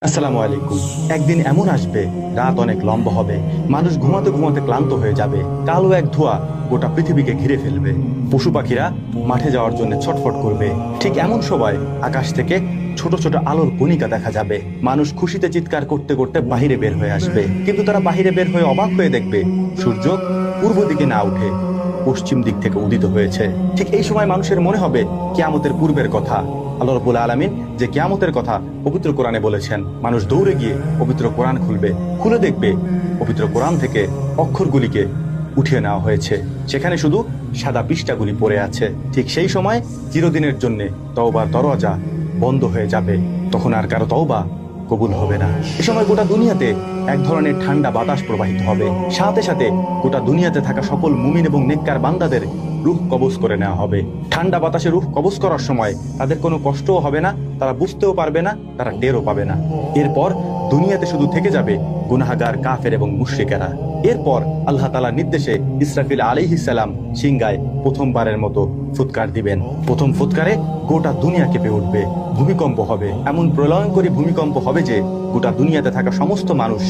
আসসালামু আলাইকুম। একদিন এমন আসবে, রাত অনেক লম্বা হবে, মানুষ ঘুমাতে ঘুমাতে ক্লান্ত হয়ে যাবে, কালো এক ধোঁয়া গোটা পৃথিবীকে ঘিরে ফেলবে, পশু পাখিরা মাঠে যাওয়ার জন্য ছটফট করবে। ঠিক এমন সময় আকাশ থেকে ছোট ছোট আলোর কণিকা দেখা যাবে। মানুষ খুশিতে চিৎকার করতে করতে বাহিরে বের হয়ে আসবে, কিন্তু তারা বাহিরে বের হয়ে অবাক হয়ে দেখবে সূর্য পূর্ব দিকে না উঠে পশ্চিম দিক থেকে উদিত হয়েছে। ঠিক এই সময় মানুষের মনে হবে কিয়ামতের পূর্বের কথা। আল্লাহ রাব্বুল আলামিন যে কিয়ামতের কথা পবিত্র কোরআনে বলেছেন, মানুষ দৌড়ে গিয়ে পবিত্র কোরআন খুলে দেখবে পবিত্র কোরআন থেকে অক্ষরগুলিকে উঠিয়ে নেওয়া হয়েছে, সেখানে শুধু সাদা পৃষ্ঠাগুলি পড়ে আছে। ঠিক সেই সময় চিরদিনের জন্য তওবার দরওয়াজা বন্ধ হয়ে যাবে, তখন আর কারো তওবা কবুল হবে না। এ সময় গোটা দুনিয়াতে এক ধরনের ঠান্ডা বাতাস প্রবাহিত হবে, সাথে সাথে গোটা দুনিয়াতে থাকা সকল মুমিন এবং নেককার বান্দাদের রূহ কবজ করে নেওয়া হবে। ঠান্ডা বাতাসে রূহ কবজ করার সময় তাদের কোনো কষ্টও হবে না, তারা বুঝতেও পারবে না, তারা টেরও পাবে না। এরপর দুনিয়াতে শুধু থেকে যাবে গুনাহগার, কাফের এবং মুশরিকেরা। এরপর আল্লাহ তাআলার নির্দেশে ইসরাফিল আলাইহিস সালাম সিংগায় প্রথমবারের মতো ফুৎকার দিবেন। প্রথম ফুৎকারে গোটা দুনিয়া কেঁপে উঠবে, ভূমিকম্প হবে, এমন প্রলয়ঙ্করী ভূমিকম্প হবে যে গোটা দুনিয়াতে থাকা সমস্ত মানুষ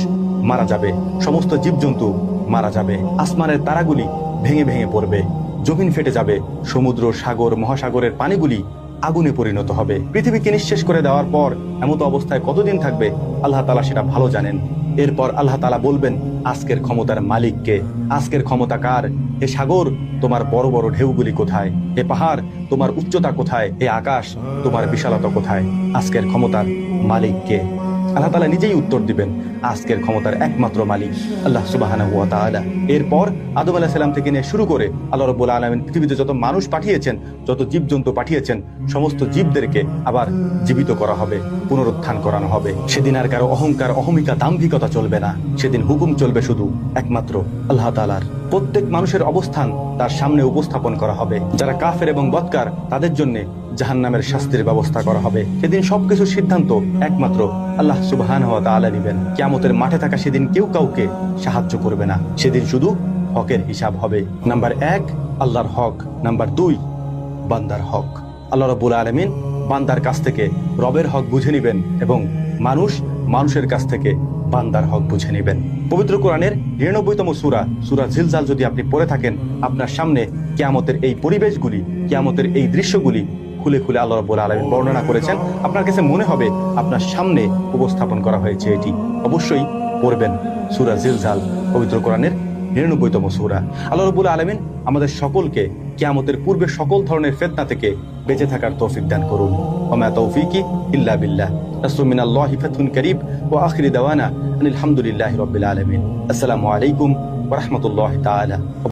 মারা যাবে, সমস্ত জীবজন্তু মারা যাবে, আসমানের তারাগুলি ভেঙে ভেঙে পড়বে, জমিন ফেটে যাবে, সমুদ্র, সাগর, মহাসাগরের পানিগুলি আগুনে পরিণত হবে। পৃথিবীকে নিঃশেষ করে দেওয়ার পর এমতো অবস্থায় কতদিন থাকবে আল্লাহ তাআলা সেটা ভালো জানেন। এরপর আল্লাহ তাআলা বলবেন, আজকের ক্ষমতার মালিককে, আজকের ক্ষমতা কার? এ সাগর, তোমার বড় বড় ঢেউগুলি কোথায়? এ পাহাড়, তোমার উচ্চতা কোথায়? এ আকাশ, তোমার বিশালতা কোথায়? আজকের ক্ষমতার মালিককে? আল্লাহ তাআলা নিজেই উত্তর দিবেন, আজকের ক্ষমতার একমাত্র মালিক আল্লাহ সুবহানাহু ওয়া তাআলা। এরপর আদম আলাইহিস সালাম থেকে নিয়ে শুরু করে আল্লাহ রাব্বুল আলামিন পৃথিবীতে যত মানুষ পাঠিয়েছেন, যত জীবজন্তু পাঠিয়েছেন, সমস্ত জীবদেরকে আবার জীবিত করা হবে, পুনরুত্থান করানো হবে। সেদিন আর কারো অহংকার, অহমিকা, দাম্ভিকতা চলবে না। সেদিন হুকুম চলবে শুধু একমাত্র আল্লাহ তাআলার। প্রত্যেক মানুষের অবস্থান তার সামনে উপস্থাপন করা হবে। যারা কাফের এবং বদকার, তাদের জন্য জাহান্নামের শাস্তির ব্যবস্থা করা হবে। সেদিন সবকিছুর সিদ্ধান্ত একমাত্র আল্লাহ সুবহানাহু ওয়া তাআলা নেবেন। কিয়ামতের মাঠে থাকা সেদিন কেউ কাউকে সাহায্য করবে না। সেদিন শুধু হকের হিসাব হবে। নাম্বার 1 আল্লাহর হক, নাম্বার 2 বান্দার হক। আল্লাহ রাব্বুল আলামিন বান্দার কাছ থেকে রবের হক বুঝে নেবেন এবং মানুষের কাছ থেকে বান্দার হক বুঝে নেবেন। পবিত্র কোরআনের 99তম সূরা জিলজাল যদি আপনি পড়ে থাকেন, আপনার সামনে কিয়ামতের এই পরিবেশগুলি, কিয়ামতের এই দৃশ্যগুলি খুলে খুলে আল্লাহ রাব্বুল আলামিন বর্ণনা করেছেন। আপনার কাছে মনে হবে আপনার সামনে উপস্থাপন করা হয়েছে এটি। অবশ্যই পড়বেন সূরা জিলজাল, পবিত্র কোরআনের 99তম সূরা। আল্লাহ রাব্বুল আলামিন আমাদের সকলকে কিয়ামতের পূর্বে সকল ধরনের ফিতনা থেকে বেঁচে থাকার তৌফিক দান করুন। ওয়া মা তাওফীকি ইল্লা বিল্লাহ। নাসরুম মিনাল্লাহি ফাতহুন কারীব ওয়া আখিরু দাওয়ানা আলহামদুলিল্লাহি রাব্বিল আলামিন। আসসালামু আলাইকুম ওয়া রাহমাতুল্লাহি তাআলা।